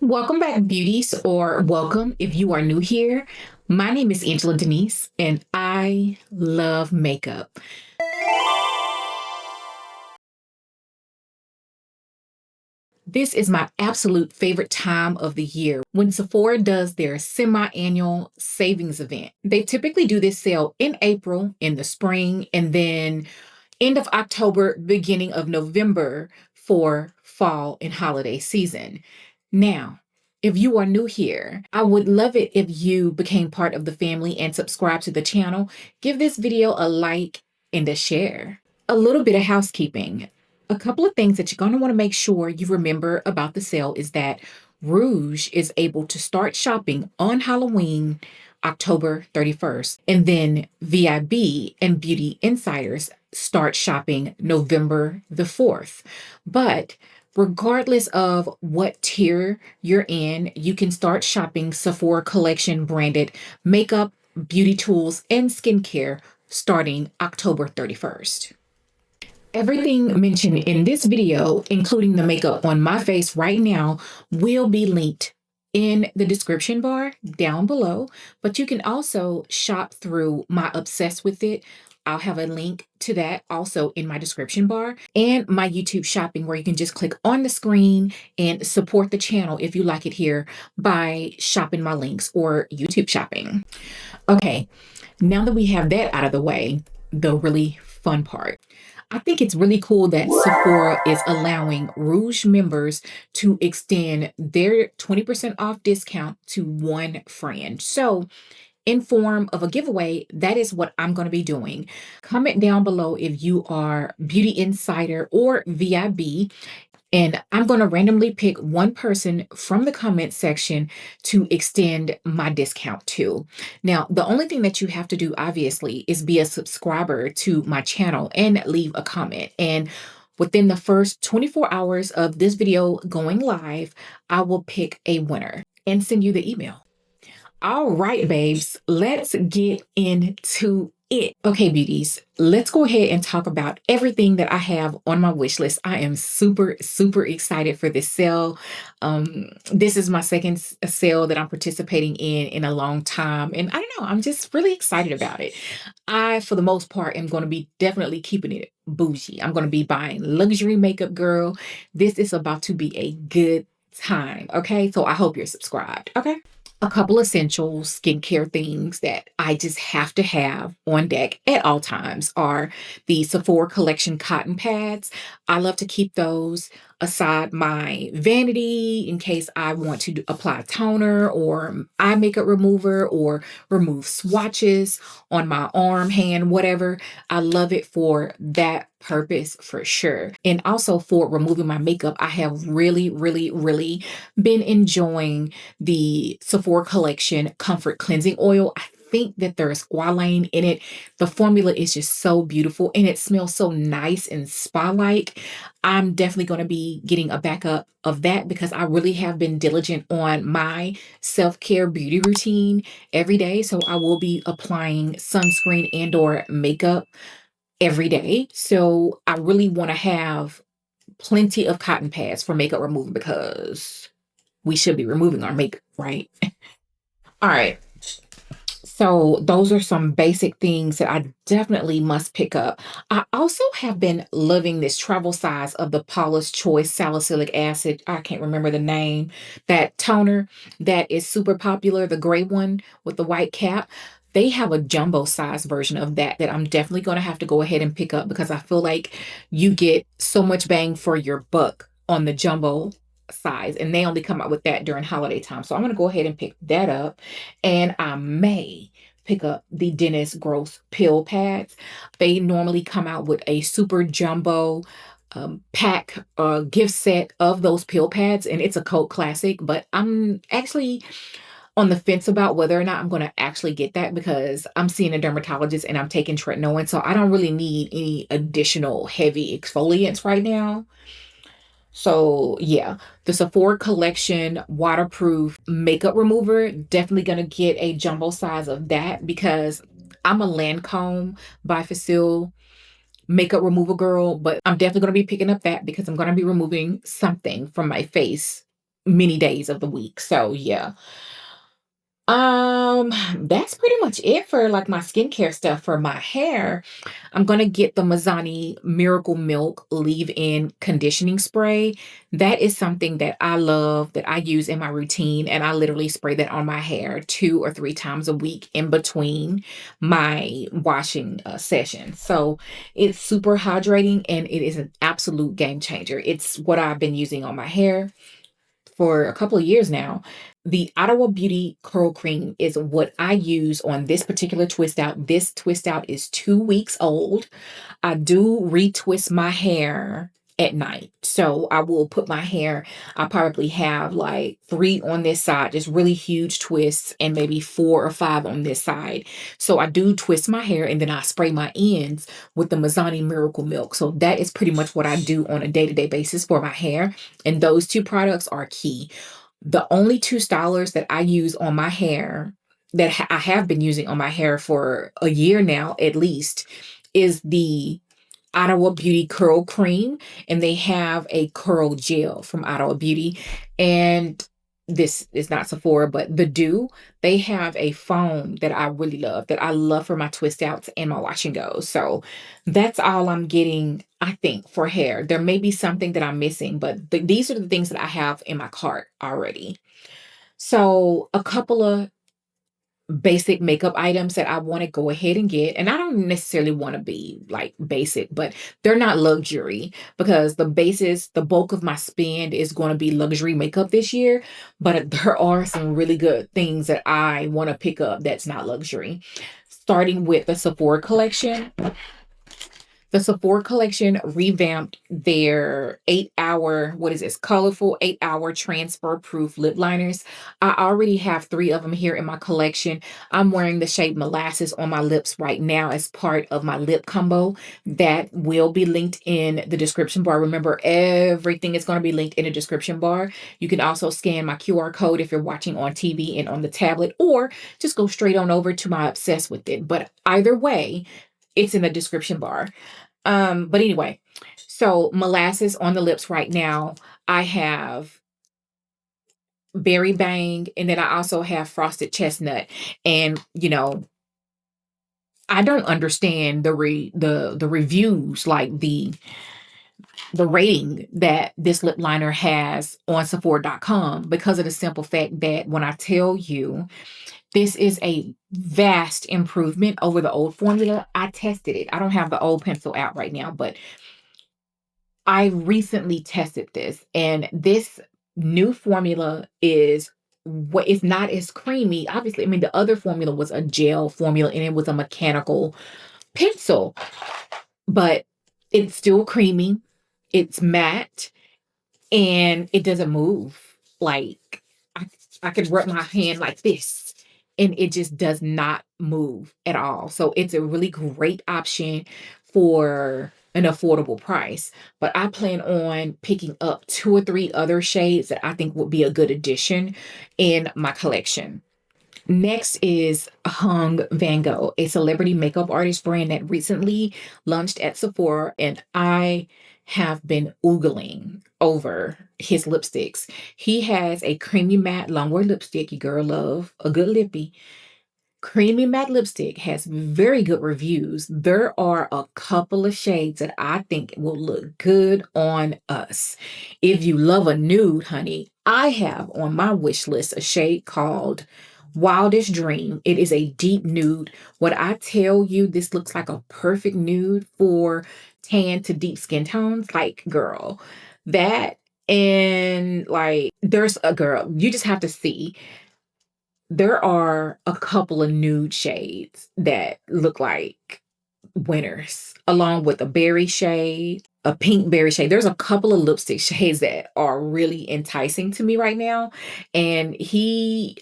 Welcome back, beauties, or welcome if you are new here. My name is Angela Denise, and I love makeup. This is my absolute favorite time of the year when Sephora does their semi-annual savings event. They typically do this sale in April, in the spring, and then end of October, beginning of November for fall and holiday season. Now, if you are new here, I would love it if you became part of the family and subscribe to the channel. Give this video a like and a share. A little bit of housekeeping. A couple of things that you're going to want to make sure you remember about the sale is that Rouge is able to start shopping on Halloween, October 31st, and then VIB and Beauty Insiders start shopping November the 4th. But regardless of what tier you're in, you can start shopping Sephora Collection branded makeup, beauty tools, and skincare starting October 31st. Everything mentioned in this video, including the makeup on my face right now, will be linked in the description bar down below, but you can also shop through my Obsessed with It. I'll have a link to that also in my description bar, and my YouTube shopping, where you can just click on the screen and support the channel if you like it here by shopping my links or YouTube shopping. Okay, now that we have that out of the way, the really fun part. I think it's really cool that Sephora is allowing Rouge members to extend their 20% off discount to one friend. So, in form of a giveaway, that is what I'm going to be doing. Comment down below if you are Beauty Insider or VIB. And I'm going to randomly pick one person from the comment section to extend my discount to. Now, the only thing that you have to do, obviously, is be a subscriber to my channel and leave a comment. And within the first 24 hours of this video going live, I will pick a winner and send you the email. All right, babes, let's get into it. Okay, beauties, let's go ahead and talk about everything that I have on my wish list. I am super, super excited for this sale. This is my second sale that I'm participating in a long time. And I don't know, I'm just really excited about it. I, for the most part, am going to be definitely keeping it bougie. I'm going to be buying luxury makeup, girl. This is about to be a good time. Okay, so I hope you're subscribed. Okay. A couple essential skincare things that I just have to have on deck at all times are the Sephora Collection cotton pads. I love to keep those aside my vanity in case I want to apply toner or eye makeup remover or remove swatches on my arm, hand, whatever. I love it for that purpose for sure. And also for removing my makeup, I have really, really, really been enjoying the Sephora Collection Comfort Cleansing Oil. I think that there is squalane in it. The formula is just so beautiful and it smells so nice and spa-like. I'm definitely going to be getting a backup of that because I really have been diligent on my self-care beauty routine every day. So I will be applying sunscreen and or makeup every day. So I really want to have plenty of cotton pads for makeup removal because we should be removing our makeup, right? All right. So those are some basic things that I definitely must pick up. I also have been loving this travel size of the Paula's Choice Salicylic Acid. I can't remember the name. That toner that is super popular, the gray one with the white cap. They have a jumbo size version of that I'm definitely going to have to go ahead and pick up because I feel like you get so much bang for your buck on the jumbo size, and they only come out with that during holiday time. So I'm going to go ahead and pick that up, and I may pick up the Dennis Gross pill pads. They normally come out with a super jumbo pack gift set of those pill pads, and it's a cult classic, but I'm actually on the fence about whether or not I'm going to actually get that because I'm seeing a dermatologist and I'm taking tretinoin, so I don't really need any additional heavy exfoliants right now. So yeah, the Sephora Collection waterproof makeup remover, definitely going to get a jumbo size of that because I'm a Lancome Bifacil makeup removal girl, but I'm definitely going to be picking up that because I'm going to be removing something from my face many days of the week. So yeah. That's pretty much it for like my skincare stuff. For my hair, I'm gonna get the Mazzani Miracle Milk Leave-In Conditioning Spray. That is something that I love, that I use in my routine, and I literally spray that on my hair 2 or 3 times a week in between my washing sessions. So it's super hydrating and it is an absolute game changer. It's what I've been using on my hair for a couple of years now. The Ottawa Beauty Curl Cream is what I use on this particular twist out. This twist out is 2 weeks old. I do retwist my hair at night. So I will put my hair, I probably have like 3 on this side, just really huge twists, and maybe 4 or 5 on this side. So I do twist my hair and then I spray my ends with the Mazzani Miracle Milk. So that is pretty much what I do on a day-to-day basis for my hair. And those 2 products are key. The only 2 stylers that I use on my hair, that I have been using on my hair for a year now at least, is the Ottawa Beauty Curl Cream, and they have a curl gel from Ottawa Beauty. And this is not Sephora, but the Dew, they have a foam that I really love, that I love for my twist outs and my wash and goes. So that's all I'm getting, I think, for hair. There may be something that I'm missing, but these are the things that I have in my cart already. So a couple of basic makeup items that I want to go ahead and get. And I don't necessarily want to be like basic, but they're not luxury, because the bulk of my spend is going to be luxury makeup this year. But there are some really good things that I want to pick up that's not luxury. Starting with the Sephora Collection. The Sephora Collection revamped their 8-hour, what is this? Colorful 8-hour transfer proof lip liners. I already have 3 of them here in my collection. I'm wearing the shade Molasses on my lips right now as part of my lip combo. That will be linked in the description bar. Remember, everything is going to be linked in the description bar. You can also scan my QR code if you're watching on TV and on the tablet, or just go straight on over to my Obsessed with It. But either way, it's in the description bar. But anyway, so Molasses on the lips right now. I have Berry Bang, and then I also have Frosted Chestnut. And I don't understand the reviews, like the rating that this lip liner has on Sephora.com, because of the simple fact that when I tell you this is a vast improvement over the old formula. I tested it. I don't have the old pencil out right now, but I recently tested this, and this new formula is what is not as creamy. Obviously, I mean, the other formula was a gel formula and it was a mechanical pencil, but it's still creamy. It's matte and it doesn't move. Like I, I could rub my hand like this and it just does not move at all. So it's a really great option for an affordable price. But I plan on picking up 2 or 3 other shades that I think would be a good addition in my collection. Next is Hung Van Gogh, a celebrity makeup artist brand that recently launched at Sephora, and I have been oogling over his lipsticks. He has a creamy matte longwear lipstick. You girl love a good lippy. Creamy matte lipstick has very good reviews. There are a couple of shades that I think will look good on us. If you love a nude, honey, I have on my wish list a shade called Wildest Dream. It is a deep nude. What I tell you, this looks like a perfect nude for tan to deep skin tones. Like, girl, that, and like, there's a girl, you just have to see. There are a couple of nude shades that look like winners, along with a berry shade, a pink berry shade. There's a couple of lipstick shades that are really enticing to me right now. And he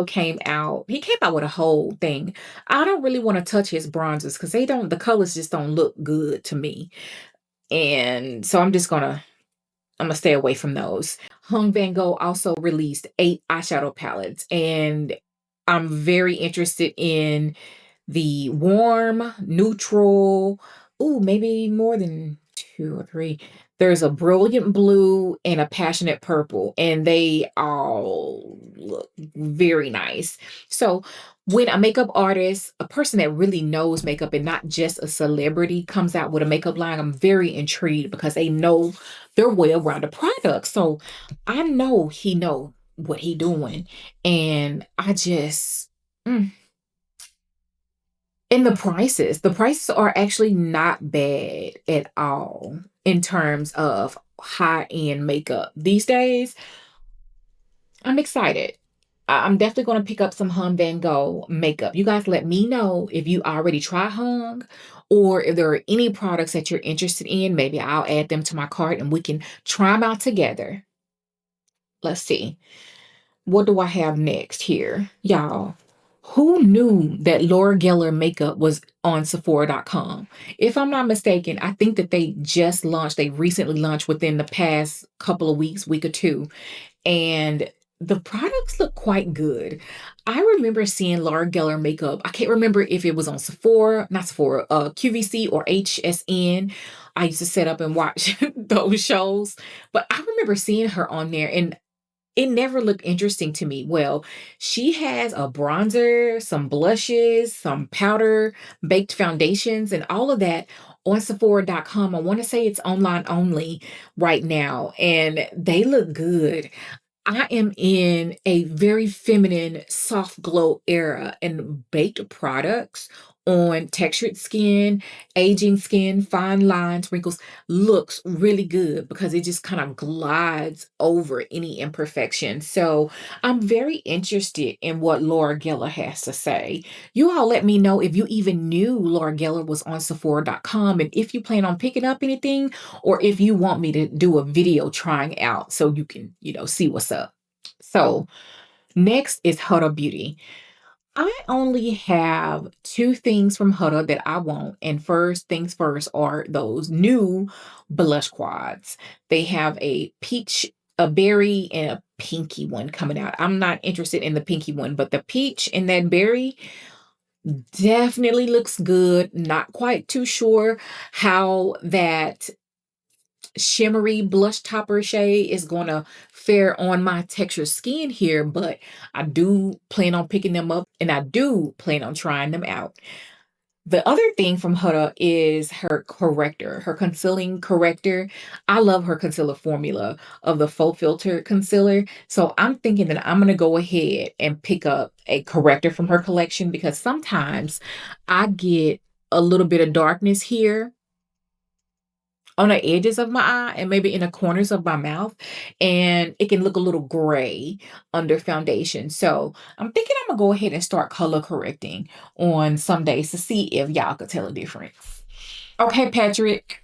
came out with a whole thing. I don't really want to touch his bronzers because the colors just don't look good to me. And so I'm gonna stay away from those. Hung Van Gogh also released 8 eyeshadow palettes, and I'm very interested in the warm, neutral, ooh, maybe more than 2 or 3. There's a brilliant blue and a passionate purple, and they all look very nice. So, when a makeup artist, a person that really knows makeup and not just a celebrity, comes out with a makeup line, I'm very intrigued because they know their way around the product. So, I know he know what he doing, and I just. And the prices are actually not bad at all in terms of high-end makeup. These days, I'm excited. I'm definitely going to pick up some Hung Van Gogh makeup. You guys let me know if you already try Hung or if there are any products that you're interested in. Maybe I'll add them to my cart and we can try them out together. Let's see. What do I have next here? Y'all, who knew that Laura Geller makeup was on Sephora.com? If I'm not mistaken, I think that they recently launched within the past couple of weeks, week or two, and the products look quite good. I remember seeing Laura Geller makeup. I can't remember if it was on Sephora, not Sephora, QVC or HSN. I used to set up and watch those shows, but I remember seeing her on there, and it never looked interesting to me. Well, she has a bronzer, some blushes, some powder, baked foundations, and all of that on Sephora.com. I want to say it's online only right now, and they look good. I am in a very feminine, soft glow era, and baked products on textured skin, aging skin, fine lines, wrinkles looks really good because it just kind of glides over any imperfection. So I'm very interested in what Laura Geller has to say. You all let me know if you even knew Laura Geller was on Sephora.com and if you plan on picking up anything or if you want me to do a video trying out so you can, see what's up. So next is Huda Beauty. I only have two things from Huda that I want. And first things first are those new blush quads. They have a peach, a berry, and a pinky one coming out. I'm not interested in the pinky one, but the peach and that berry definitely looks good. Not quite too sure how that shimmery blush topper shade is going to fare on my texture skin here, but I do plan on picking them up and I do plan on trying them out. The other thing from Huda is her corrector, her concealing corrector. I love her concealer formula of the faux filter concealer. So I'm thinking that I'm going to go ahead and pick up a corrector from her collection because sometimes I get a little bit of darkness here on the edges of my eye and maybe in the corners of my mouth, and it can look a little gray under foundation. So I'm thinking I'm gonna go ahead and start color correcting on some days to see if y'all could tell a difference. Okay, Patrick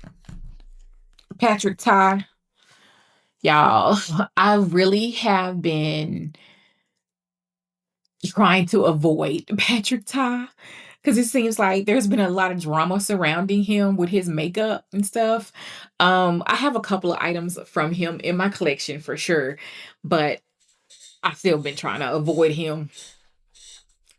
Ty, y'all, I really have been trying to avoid Patrick Ty because it seems like there's been a lot of drama surrounding him with his makeup and stuff. I have a couple of items from him in my collection for sure, but I've still been trying to avoid him.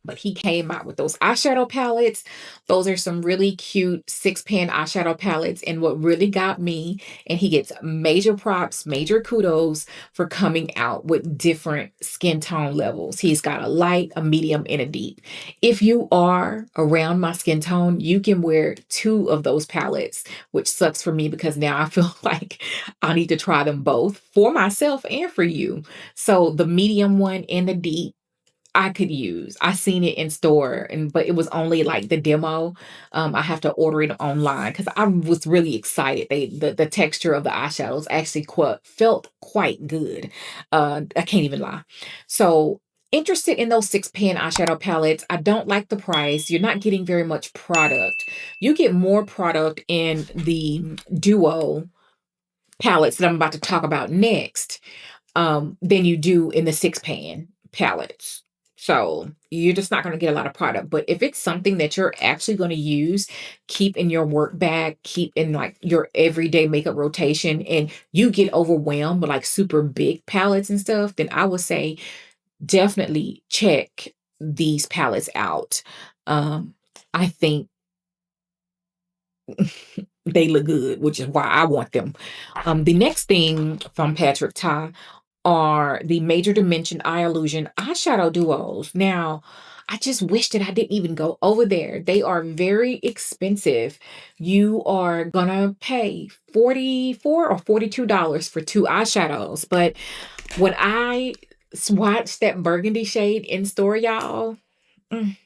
But he came out with those eyeshadow palettes. Those are some really cute 6-pan eyeshadow palettes. And what really got me, and he gets major props, major kudos for coming out with different skin tone levels. He's got a light, a medium, and a deep. If you are around my skin tone, you can wear two of those palettes, which sucks for me because now I feel like I need to try them both for myself and for you. So the medium one and the deep I could use. I seen it in store, but it was only like the demo. I have to order it online because I was really excited. The texture of the eyeshadows actually felt quite good. I can't even lie. So interested in those 6-pan eyeshadow palettes. I don't like the price. You're not getting very much product. You get more product in the duo palettes that I'm about to talk about next than you do in the 6-pan palettes. So you're just not going to get a lot of product. But if it's something that you're actually going to use, keep in your work bag, keep in like your everyday makeup rotation, and you get overwhelmed with like super big palettes and stuff, then I would say definitely check these palettes out. I think they look good, which is why I want them. The next thing from Patrick Ta are the Major Dimension Eye Illusion eyeshadow duos. Now, I just wish that I didn't even go over there. They are very expensive. You are gonna pay $44 or $42 for two eyeshadows. But when I swatched that burgundy shade in store, y'all, mm,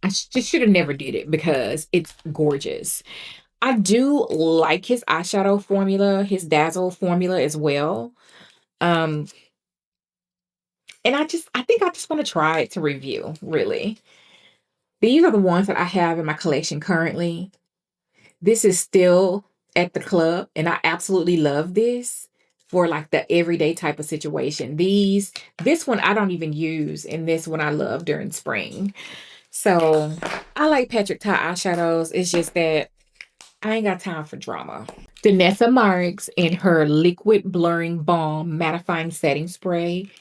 I just should have never did it because it's gorgeous. I do like his eyeshadow formula, his Dazzle formula as well. Um, and I think I just want to try it to review, really. These are the ones that I have in my collection currently. This is still at the club, and I absolutely love this for like the everyday type of situation. This one I don't even use, and this one I love during spring. So I like Patrick Ta eyeshadows. It's just that I ain't got time for drama. Danessa Marks in her Liquid Blurring Balm Mattifying Setting Spray.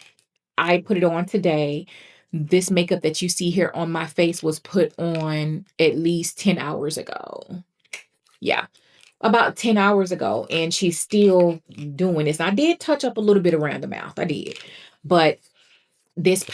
I put it on today. This makeup that you see here on my face was put on at least 10 hours ago. Yeah, about 10 hours ago. And she's still doing this. I did touch up a little bit around the mouth. I did. But this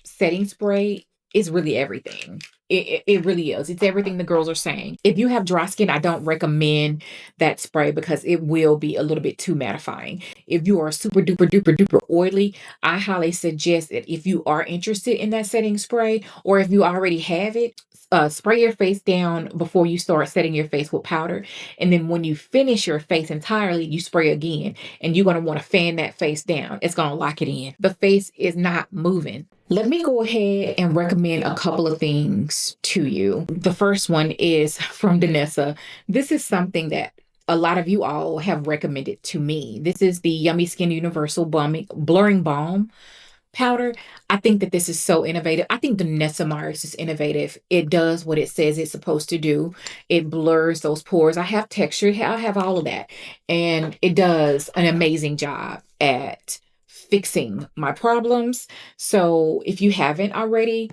setting spray is really everything. It really is. It's everything the girls are saying. If you have dry skin, I don't recommend that spray because it will be a little bit too mattifying. If you are super duper duper duper oily, I highly suggest that if you are interested in that setting spray, or if you already have it, spray your face down before you start setting your face with powder. And then when you finish your face entirely, you spray again. And you're going to want to fan that face down. It's going to lock it in. The face is not moving. Let me go ahead and recommend a couple of things to you. The first one is from Danessa. This is something that a lot of you all have recommended to me. This is the Yummy Skin Universal Blurring Balm powder. I think that this is so innovative. I think the Danessa Marks is innovative. It does what it says it's supposed to do. It blurs those pores. I have texture. I have all of that. And it does an amazing job at fixing my problems. So if you haven't already,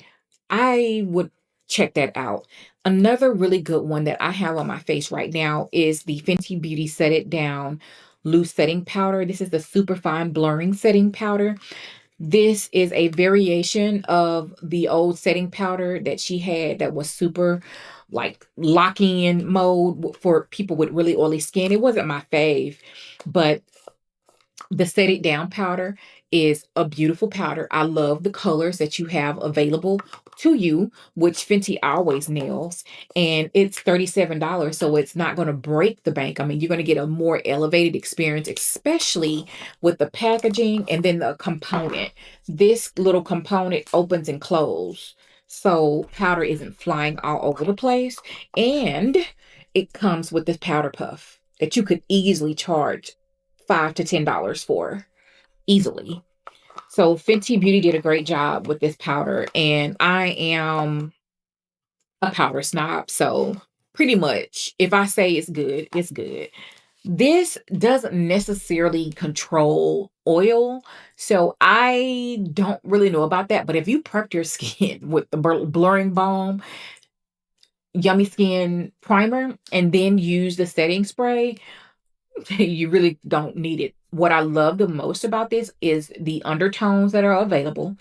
I would check that out. Another really good one that I have on my face right now is the Fenty Beauty Set It Down Loose Setting Powder. This is the Superfine Blurring Setting Powder. This is a variation of the old setting powder that she had that was super like locking in mode for people with really oily skin. It wasn't my fave, but the Set It Down powder is a beautiful powder. I love the colors that you have available to you, which Fenty always nails. And it's $37, so it's not going to break the bank. I mean, you're going to get a more elevated experience, especially with the packaging and then the component. This little component opens and closes, so powder isn't flying all over the place. And it comes with this powder puff that you could easily charge $5 to $10 for easily. So Fenty Beauty did a great job with this powder, and I am a powder snob. So pretty much if I say it's good, it's good. This doesn't necessarily control oil, so I don't really know about that. But if you prepped your skin with the blurring balm, yummy skin primer, and then use the setting spray, you really don't need it. What I love the most about this is the undertones that are available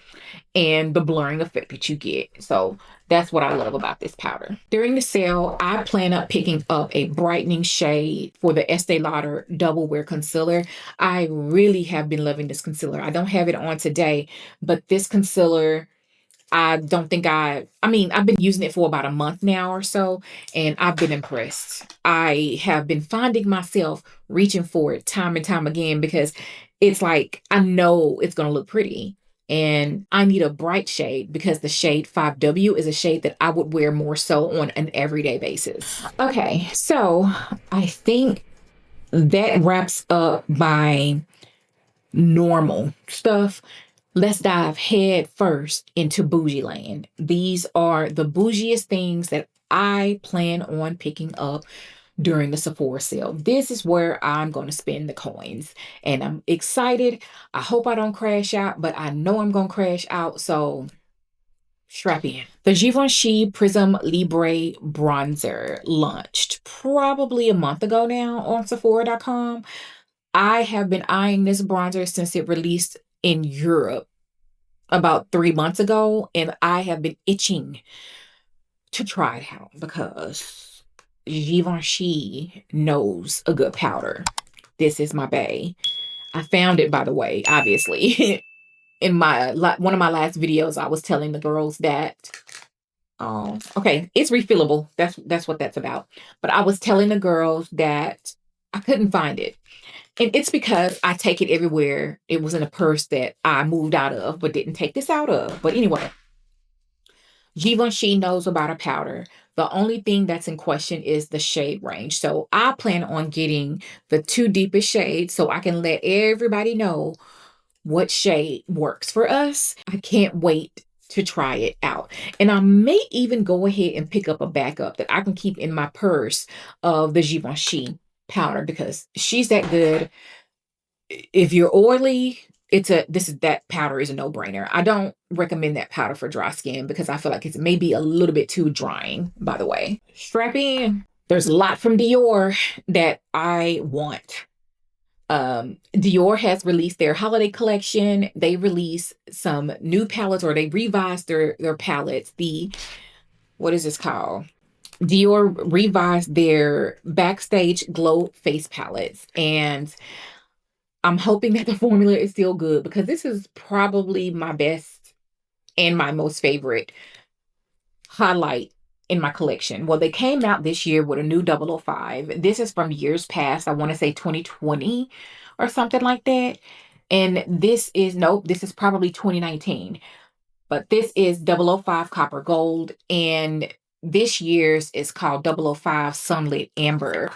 and the blurring effect that you get. So that's what I love about this powder. During the sale, I plan on picking up a brightening shade for the Estee Lauder Double Wear Concealer. I really have been loving this concealer. I don't have it on today, but this concealer, I don't think I mean, I've been using it for about a month now or so, and I've been impressed. I have been finding myself reaching for it time and time again because it's like, I know it's going to look pretty. And I need a bright shade because the shade 5W is a shade that I would wear more so on an everyday basis. Okay, so I think that wraps up my normal stuff. Let's dive head first into bougie land. These are the bougiest things that I plan on picking up during the Sephora sale. This is where I'm going to spend the coins, and I'm excited. I hope I don't crash out, but I know I'm going to crash out. So Strap in. The Givenchy Prism Libre bronzer launched probably a month ago now on Sephora.com. I have been eyeing this bronzer since it released in Europe about 3 months ago, and I have been itching to try it out because Givenchy knows a good powder. This is my bae. I found it, by the way, obviously. In my one of my last videos, I was telling the girls that okay, it's refillable. That's what that's about. But I was telling the girls that I couldn't find it. And it's because I take it everywhere. It was in a purse that I moved out of, but didn't take this out of. But anyway, Givenchy knows about a powder. The only thing that's in question is the shade range. So I plan on getting the two deepest shades so I can let everybody know what shade works for us. I can't wait to try it out. And I may even go ahead and pick up a backup that I can keep in my purse of the Givenchy powder because she's that good. If you're oily, that powder is a no-brainer. I don't recommend that powder for dry skin because I feel like it's maybe a little bit too drying, by the way. Strap in. There's a lot from Dior that I want. Dior has released their holiday collection. They released some new palettes, or they revised their palettes. What is this called? Dior revised their Backstage Glow face palettes, and I'm hoping that the formula is still good because this is probably my best and my most favorite highlight in my collection. Well, they came out this year with a new 005. This is from years past. I want to say 2020 or something like that. And nope, this is probably 2019. But this is 005 Copper Gold. And this year's is called 005 Sunlit Amber,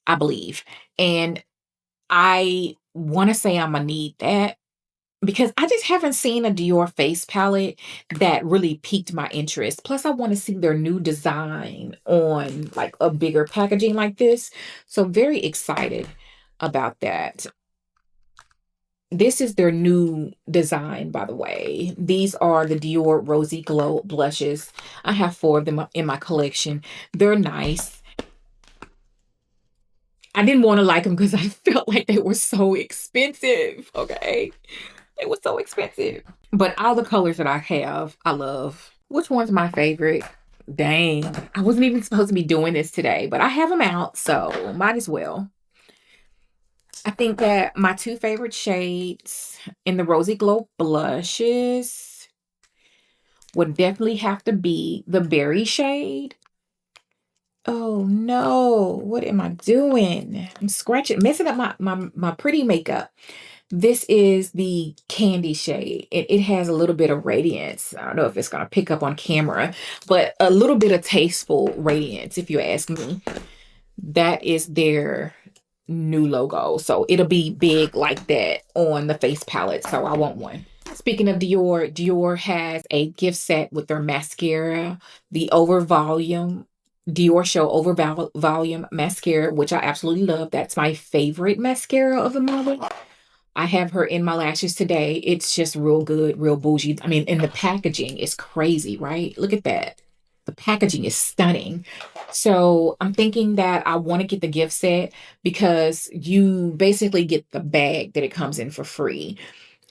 I believe. And I want to say I'm going to need that because I just haven't seen a Dior face palette that really piqued my interest. Plus, I want to see their new design on like a bigger packaging like this. So very excited about that. This is their new design, by the way. These are the Dior Rosy Glow blushes. I have 4 of them in my collection. They're nice. I didn't want to like them because I felt like they were so expensive. Okay. They were so expensive. But all the colors that I have, I love. Which one's my favorite? Dang. I wasn't even supposed to be doing this today, but I have them out, so might as well. I think that my 2 favorite shades in the Rosy Glow blushes would definitely have to be the berry shade. Oh no, what am I doing? I'm messing up my pretty makeup. This is the candy shade. It has a little bit of radiance. I don't know if it's going to pick up on camera, but a little bit of tasteful radiance, if you ask me. That is their new logo. So it'll be big like that on the face palette. So I want one. Speaking of Dior, Dior has a gift set with their mascara, the Over Volume Dior Show Over Volume mascara, which I absolutely love. That's my favorite mascara of the model. I have her in my lashes today. It's just real good, real bougie. I mean, and the packaging is crazy, right? Look at that. The packaging is stunning. So I'm thinking that I want to get the gift set because you basically get the bag that it comes in for free.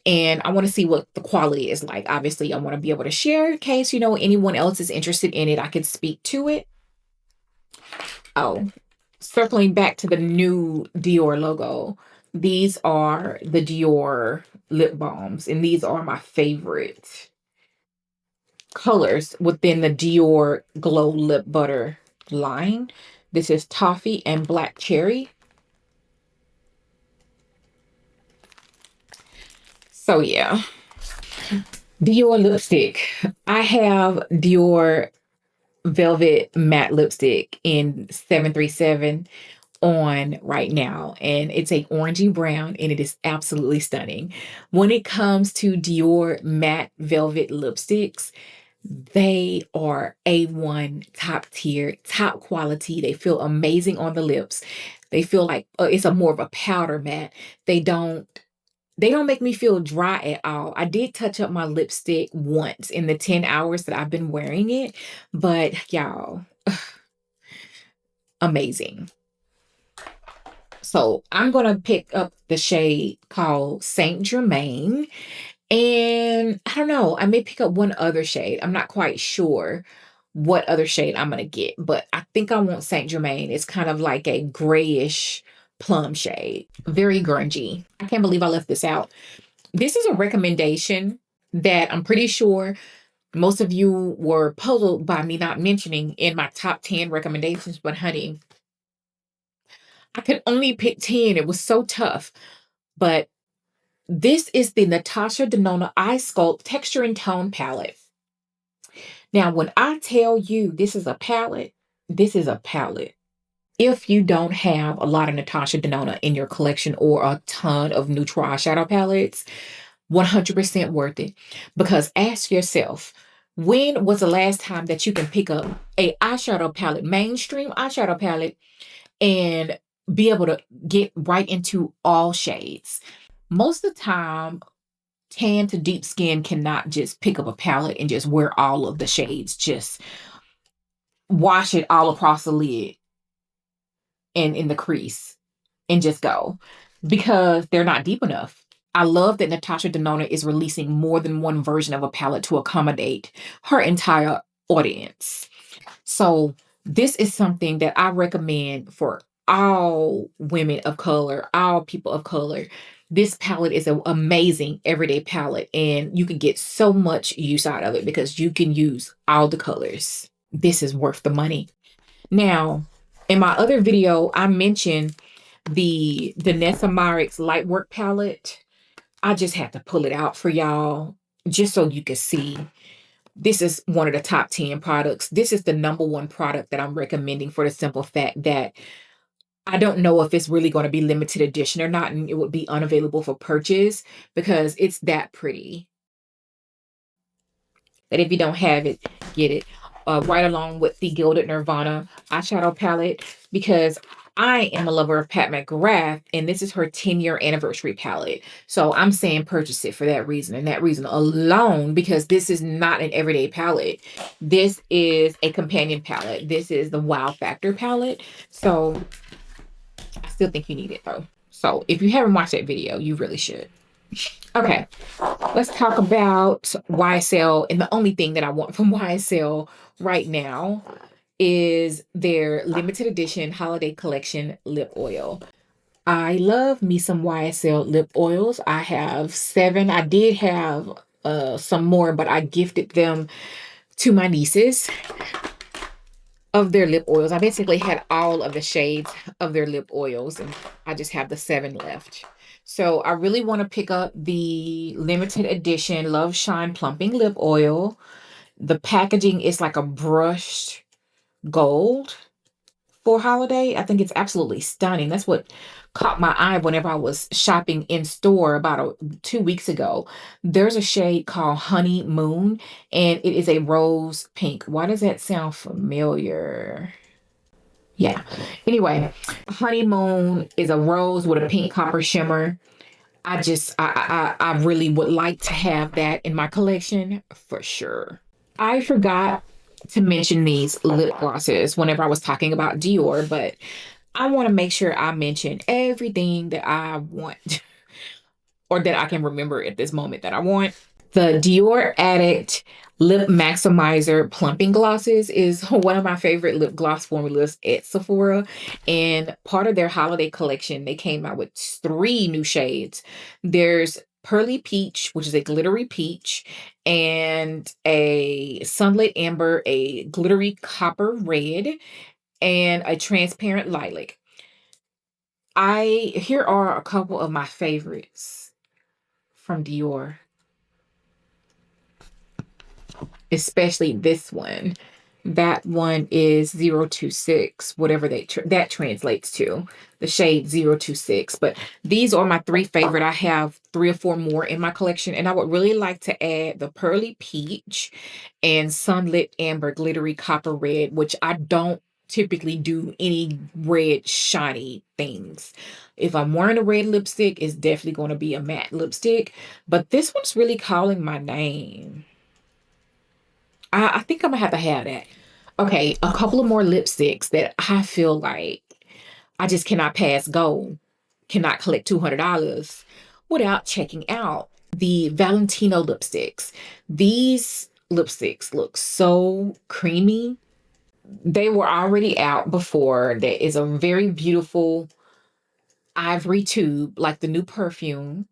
And I want to see what the quality is like. Obviously, I want to be able to share in case, anyone else is interested in it. I can speak to it. Oh, circling back to the new Dior logo. These are the Dior lip balms, and these are my favorite colors within the Dior Glow Lip Butter line. This is Toffee and Black Cherry. So yeah, Dior lipstick. I have Dior Velvet Matte Lipstick in 737 on right now, and it's a orangey brown, and it is absolutely stunning. When it comes to Dior matte velvet lipsticks, they are A1, top tier, top quality. They feel amazing on the lips. They feel like it's a more of a powder matte. They don't they don't make me feel dry at all. I did touch up my lipstick once in the 10 hours that I've been wearing it, but y'all, amazing. So I'm going to pick up the shade called Saint Germain. And I don't know, I may pick up one other shade. I'm not quite sure what other shade I'm going to get, but I think I want Saint Germain. It's kind of like a grayish plum shade, very grungy. I can't believe I left this out. This is a recommendation that I'm pretty sure most of you were puzzled by me not mentioning in my top 10 recommendations, but honey, I could only pick 10. It was so tough. But this is the Natasha Denona Eye Sculpt Texture and Tone Palette. Now, when I tell you this is a palette, this is a palette. If you don't have a lot of Natasha Denona in your collection or a ton of neutral eyeshadow palettes, 100% worth it. Because ask yourself, when was the last time that you can pick up a eyeshadow palette, mainstream eyeshadow palette, and be able to get right into all shades? Most of the time, tan to deep skin cannot just pick up a palette and just wear all of the shades, just wash it all across the lid and in the crease and just go, because they're not deep enough. I love that Natasha Denona is releasing more than one version of a palette to accommodate her entire audience. So this is something that I recommend for all women of color, all people of color. This palette is an amazing everyday palette, and you can get so much use out of it because you can use all the colors. This is worth the money. Now, in my other video, I mentioned the Danessa Myricks Lightwork palette. I just had to pull it out for y'all just so you can see. This is one of the top 10 products. This is the #1 product that I'm recommending for the simple fact that I don't know if it's really going to be limited edition or not, and it would be unavailable for purchase because it's that pretty. That if you don't have it, get it. Right along with the Gilded Nirvana eyeshadow palette, because I am a lover of Pat McGrath, and this is her 10-year anniversary palette. So I'm saying purchase it for that reason, and that reason alone, because this is not an everyday palette. This is a companion palette. This is the Wow Factor palette. So I still think you need it though. So if you haven't watched that video, you really should. Okay, let's talk about YSL. And the only thing that I want from YSL right now is their limited edition holiday collection lip oil. I love me some YSL lip oils. I have 7. I did have some more, but I gifted them to my nieces of their lip oils. I basically had all of the shades of their lip oils, and I just have the 7 left. So I really want to pick up the limited edition Loveshine Plumping Lip Oil. The packaging is like a brushed gold for holiday. I think it's absolutely stunning. That's what caught my eye whenever I was shopping in store about 2 weeks ago. There's a shade called Honey Moon, and it is a rose pink. Why does that sound familiar? Yeah. Anyway, Honey Moon is a rose with a pink copper shimmer. I really would like to have that in my collection for sure. I forgot to mention these lip glosses whenever I was talking about Dior, but I want to make sure I mention everything that I want or that I can remember at this moment that I want. The Dior Addict Lip Maximizer Plumping Glosses is one of my favorite lip gloss formulas at Sephora. And part of their holiday collection, they came out with 3 new shades. There's Pearly Peach, which is a glittery peach, and a Sunlit Amber, a glittery copper red, and a transparent lilac. Here are a couple of my favorites from Dior. Especially this one. That one is 026, whatever that translates to, the shade 026. But these are my 3 favorite. I have 3 or 4 more in my collection, and I would really like to add the Pearly Peach and Sunlit Amber Glittery Copper Red, which I don't typically do any red shiny things. If I'm wearing a red lipstick, it's definitely going to be a matte lipstick. But this one's really calling my name. I think I'm going to have that. Okay, a couple of more lipsticks that I feel like I just cannot pass go, cannot collect $200 without checking out the Valentino lipsticks. These lipsticks look so creamy. They were already out before. There is a very beautiful ivory tube, like the new perfume.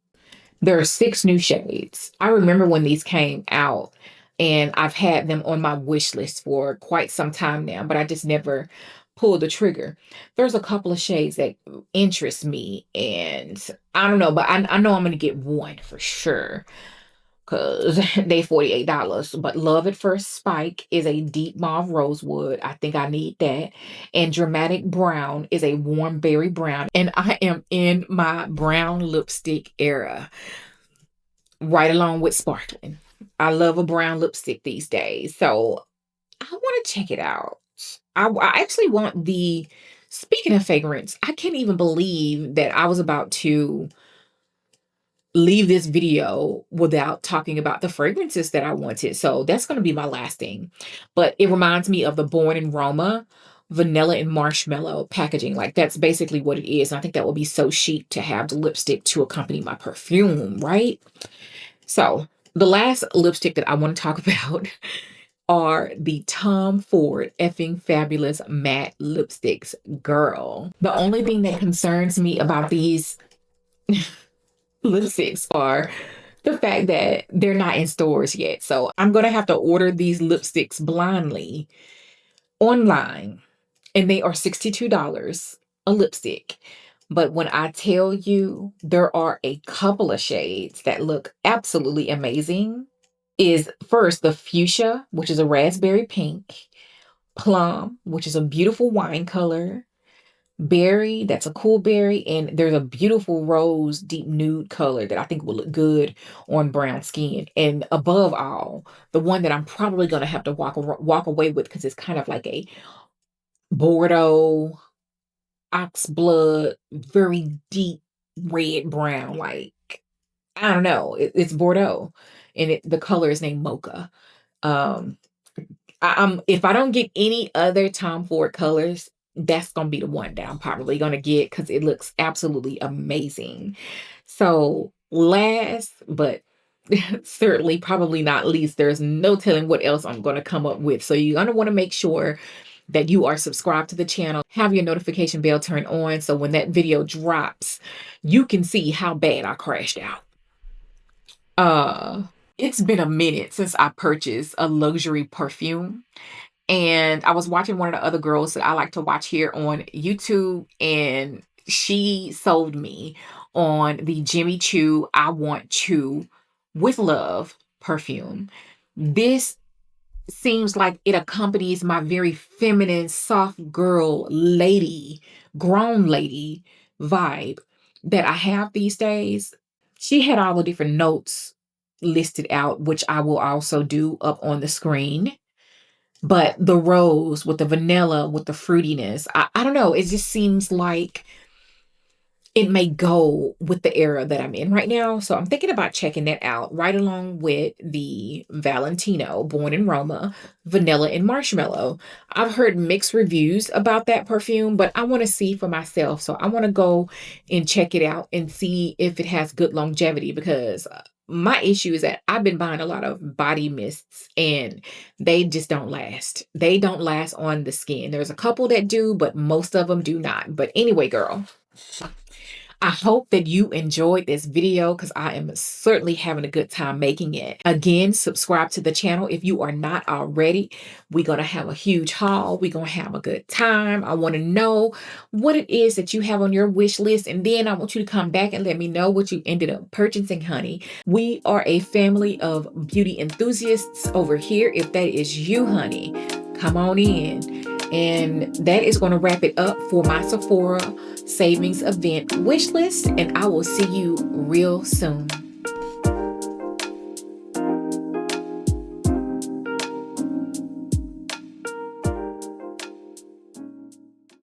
There are 6 new shades. I remember when these came out, and I've had them on my wish list for quite some time now, but I just never pulled the trigger. There's a couple of shades that interest me, and I don't know, but I know I'm going to get one for sure because they $48. But Love at First Spike is a deep mauve rosewood. I think I need that. And Dramatic Brown is a warm berry brown. And I am in my brown lipstick era, right along with sparkling. I love a brown lipstick these days. So I want to check it out. I actually want the, speaking of fragrance, I can't even believe that I was about to leave this video without talking about the fragrances that I wanted. So that's going to be my last thing. But it reminds me of the Born in Roma vanilla and marshmallow packaging. Like, that's basically what it is. And I think that would be so chic to have the lipstick to accompany my perfume, right? So the last lipstick that I want to talk about are the Tom Ford effing fabulous matte lipsticks. Girl, the only thing that concerns me about these lipsticks are the fact that they're not in stores yet. So I'm going to have to order these lipsticks blindly online, and they are $62 a lipstick. But when I tell you there are a couple of shades that look absolutely amazing, is first the fuchsia, which is a raspberry pink, plum, which is a beautiful wine color, berry, that's a cool berry, and there's a beautiful rose deep nude color that I think will look good on brown skin. And above all, the one that I'm probably going to have to walk away with, because it's kind of like a Bordeaux, ox blood, very deep red brown, like, I don't know, it's Bordeaux, and the color is named Mocha. um if I don't get any other Tom Ford colors, that's gonna be the one that I'm probably gonna get, because it looks absolutely amazing. So last but certainly probably not least, there's no telling what else I'm gonna come up with. So you're gonna want to make sure that you are subscribed to the channel, have your notification bell turned on, so when that video drops, you can see how bad I crashed out. It's been a minute since I purchased a luxury perfume. And I was watching one of the other girls that I like to watch here on YouTube, and she sold me on the Jimmy Choo I Want Choo with Love perfume. This seems like it accompanies my very feminine, soft girl, lady, grown lady vibe that I have these days. She had all the different notes listed out, which I will also do up on the screen. But the rose with the vanilla, with the fruitiness, I don't know. It just seems like it may go with the era that I'm in right now. So I'm thinking about checking that out right along with the Valentino Born in Roma vanilla and marshmallow. I've heard mixed reviews about that perfume, but I want to see for myself. So I want to go and check it out and see if it has good longevity, because my issue is that I've been buying a lot of body mists and they just don't last. They don't last on the skin. There's a couple that do, but most of them do not. But anyway, girl, I hope that you enjoyed this video, because I am certainly having a good time making it. Again, subscribe to the channel if you are not already. We're going to have a huge haul. We're going to have a good time. I want to know what it is that you have on your wish list. And then I want you to come back and let me know what you ended up purchasing, honey. We are a family of beauty enthusiasts over here. If that is you, honey, come on in. And that is going to wrap it up for my Sephora Savings Event wish list. And I will see you real soon.